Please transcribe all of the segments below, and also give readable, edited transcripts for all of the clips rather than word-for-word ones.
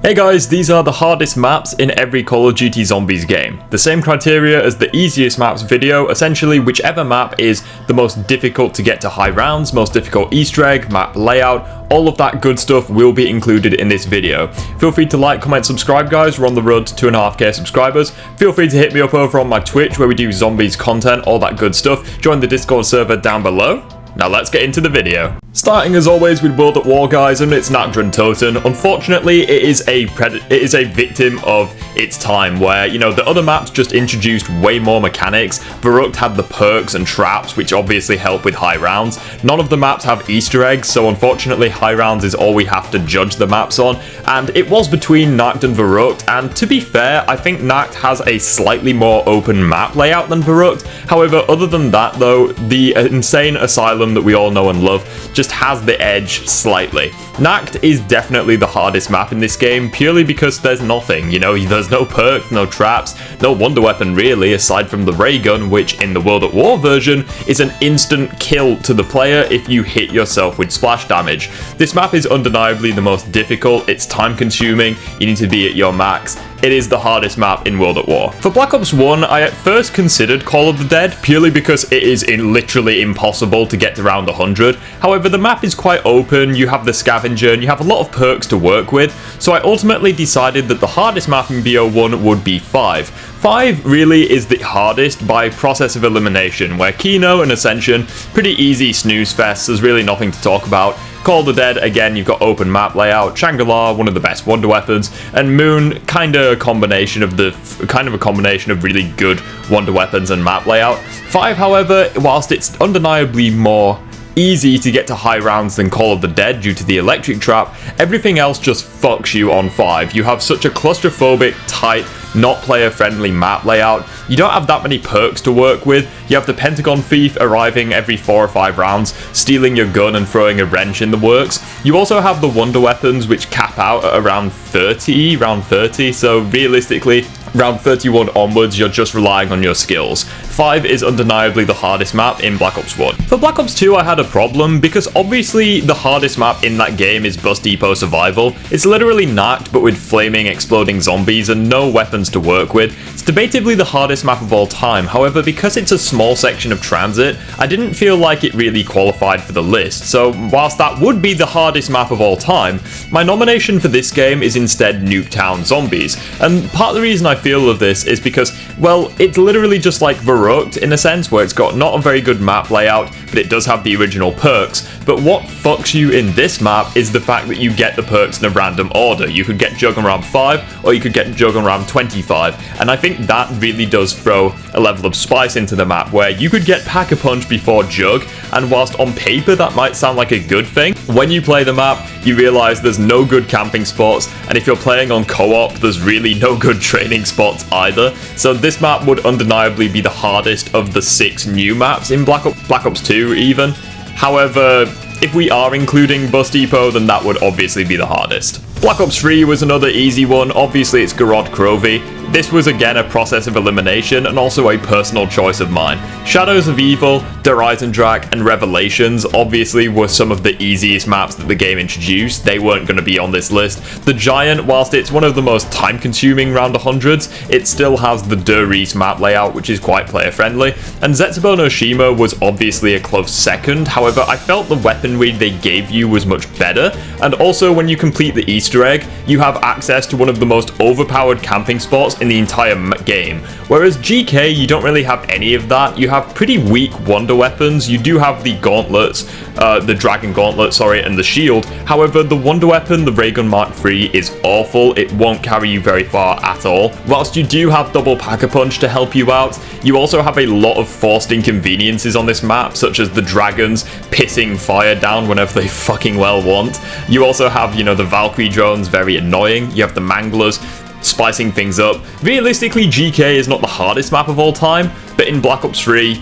Hey guys, these are the hardest maps in every Call of Duty Zombies game. The same criteria as the easiest maps video, essentially whichever map is the most difficult to get to high rounds, most difficult Easter egg, map layout, all of that good stuff will be included in this video. Feel free to like, comment, subscribe guys, we're on the road to 2.5k subscribers. Feel free to hit me up over on my Twitch where we do zombies content, all that good stuff. Join the Discord server down below. Now let's get into the video. Starting as always with World at War guys, and it's Nakdran Toten. Unfortunately, it is a victim of its time where, you know, the other maps just introduced way more mechanics. Verrucht had the perks and traps, which obviously help with high rounds. None of the maps have Easter eggs, so unfortunately high rounds is all we have to judge the maps on. And it was between Nacht and Verrucht, and to be fair, I think Nacht has a slightly more open map layout than Verrucht. However, other than that though, the insane asylum that we all know and love just has the edge slightly. Nacht is definitely the hardest map in this game purely because there's nothing, you know, there's no perks, no traps, no wonder weapon really aside from the ray gun, which in the World at War version is an instant kill to the player if you hit yourself with splash damage. This map is undeniably the most difficult, it's time consuming, you need to be at your max. It is the hardest map in World at War. For Black Ops 1, I at first considered Call of the Dead, purely because it is literally impossible to get to round 100. However, the map is quite open, you have the scavenger, and you have a lot of perks to work with, so I ultimately decided that the hardest map in BO1 would be 5. 5 really is the hardest by process of elimination, where Kino and Ascension, pretty easy snooze fests, there's really nothing to talk about. Call of the Dead, again, you've got open map layout. Shangri-La, one of the best wonder weapons, and Moon, kind of a combination of really good wonder weapons and map layout. 5, however, whilst it's undeniably more easy to get to high rounds than Call of the Dead due to the electric trap, everything else just fucks you on 5. You have such a claustrophobic, tight, not player-friendly map layout. You don't have that many perks to work with. You have the Pentagon Thief arriving every 4 or 5 rounds, stealing your gun and throwing a wrench in the works. You also have the wonder weapons which cap out at around 30, so realistically, round 31 onwards, you're just relying on your skills. 5 is undeniably the hardest map in Black Ops 1. For Black Ops 2, I had a problem, because obviously the hardest map in that game is Bus Depot Survival. It's literally Nacht, but with flaming, exploding zombies and no weapons to work with. It's debatably the hardest map of all time, however, because it's a small section of transit, I didn't feel like it really qualified for the list, so whilst that would be the hardest map of all time, my nomination for this game is instead Nuketown Zombies. And part of the reason I feel of this is because, well, it's literally just like Verrucht in a sense, where it's got not a very good map layout, but it does have the original perks. But what fucks you in this map is the fact that you get the perks in a random order. You could get Jug on round 5, or you could get Jug on round 25, and I think that really does throw a level of spice into the map, where you could get Pack-a-Punch before Jug, and whilst on paper that might sound like a good thing, when you play the map, you realise there's no good camping spots, and if you're playing on co-op, there's really no good training spots either. So this map would undeniably be the hardest of the 6 new maps in Black Ops 2 even. However, if we are including Bus Depot, then that would obviously be the hardest. Black Ops 3 was another easy one, obviously it's Gorod Krovi. This was again a process of elimination and also a personal choice of mine. Shadows of Evil, Der Eisendrache, and Revelations obviously were some of the easiest maps that the game introduced. They weren't going to be on this list. The Giant, whilst it's one of the most time-consuming round 100s, it still has the Der Riese map layout, which is quite player-friendly. And Zetsubo no Shima was obviously a close second, however I felt the weaponry they gave you was much better, and also when you complete the Easter egg, you have access to one of the most overpowered camping spots in the entire game. Whereas GK, you don't really have any of that. You have pretty weak wonder weapons. You do have the gauntlets, the dragon gauntlet, sorry, and the shield. However, the wonder weapon, the Raygun Mark III, is awful. It won't carry you very far at all. Whilst you do have double Pack-a-Punch to help you out, you also have a lot of forced inconveniences on this map, such as the dragons pissing fire down whenever they fucking well want. You also have, you know, the Valkyrie drones, very annoying. You have the Manglers, spicing things up. Realistically, GK is not the hardest map of all time, but in Black Ops 3,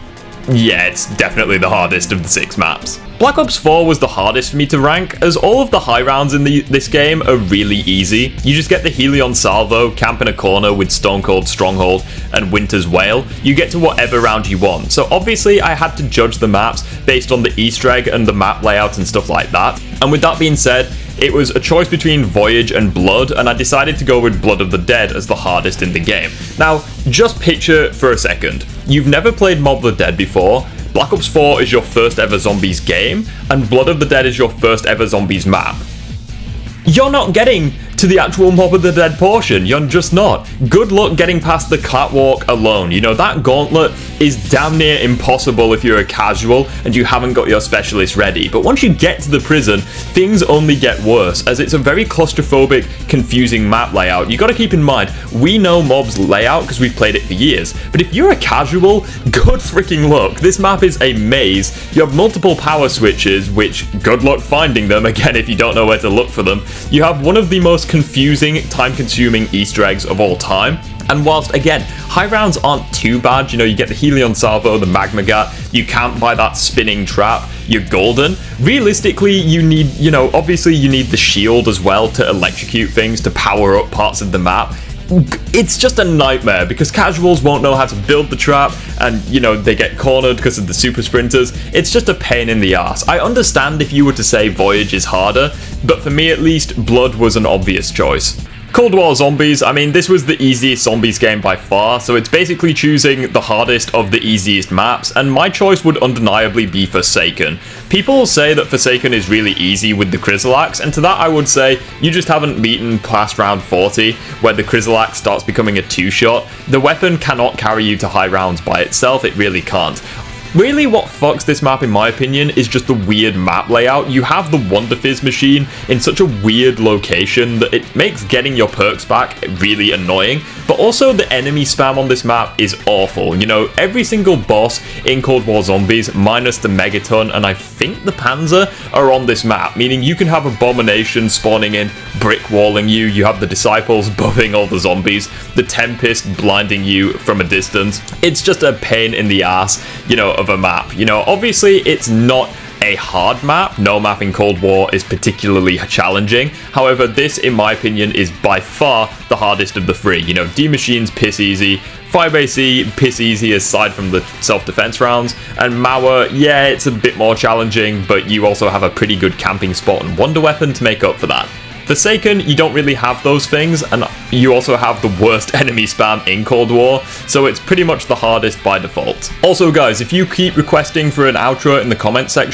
yeah, it's definitely the hardest of the 6 maps. Black Ops 4 was the hardest for me to rank, as all of the high rounds in this game are really easy. You just get the Helion Salvo, camp in a corner with Stone Cold Stronghold and Winter's Wail. You get to whatever round you want. So obviously I had to judge the maps based on the Easter egg and the map layout and stuff like that. And with that being said, it was a choice between Voyage and Blood, and I decided to go with Blood of the Dead as the hardest in the game. Now, just picture for a second, you've never played Mob of the Dead before, Black Ops 4 is your first ever Zombies game, and Blood of the Dead is your first ever Zombies map. You're not getting to the actual Mob of the Dead portion, you're just not. Good luck getting past the catwalk alone. You know, that gauntlet is damn near impossible if you're a casual and you haven't got your specialist ready. But once you get to the prison, things only get worse, as it's a very claustrophobic, confusing map layout. You gotta keep in mind, we know Mob's layout because we've played it for years, but if you're a casual, good freaking luck. This map is a maze. You have multiple power switches, which good luck finding them, again, if you don't know where to look for them. You have one of the most confusing, time-consuming Easter eggs of all time. And whilst, again, high rounds aren't too bad, you know, you get the Helion Salvo, the Magma Gat, you can't buy that spinning trap, you're golden. Realistically, you need, you know, obviously you need the shield as well to electrocute things, to power up parts of the map. It's just a nightmare because casuals won't know how to build the trap, and you know, they get cornered because of the super sprinters. It's just a pain in the ass. I understand if you were to say Voyage is harder, but for me at least, Blood was an obvious choice. Cold War Zombies, I mean, this was the easiest Zombies game by far, so it's basically choosing the hardest of the easiest maps, and my choice would undeniably be Forsaken. People say that Forsaken is really easy with the Chrysalax, and to that I would say, you just haven't beaten past round 40, where the Chrysalax starts becoming a two-shot. The weapon cannot carry you to high rounds by itself, it really can't. Really, what fucks this map, in my opinion, is just the weird map layout. You have the Wonder Fizz machine in such a weird location that it makes getting your perks back really annoying, but also the enemy spam on this map is awful. You know, every single boss in Cold War Zombies, minus the Megaton and I think the Panzer, are on this map, meaning you can have Abomination spawning in, brick walling you, you have the Disciples buffing all the zombies, the Tempest blinding you from a distance. It's just a pain in the ass, you know, of a map. You know, obviously it's not a hard map. No map in Cold War is particularly challenging. However, this, in my opinion, is by far the hardest of the three. You know, D-Machine's piss easy, 5AC piss easy aside from the self-defense rounds, and Mauer, yeah, it's a bit more challenging, but you also have a pretty good camping spot and wonder weapon to make up for that. Forsaken, you don't really have those things, and you also have the worst enemy spam in Cold War, so it's pretty much the hardest by default. Also guys, if you keep requesting for an outro in the comment section,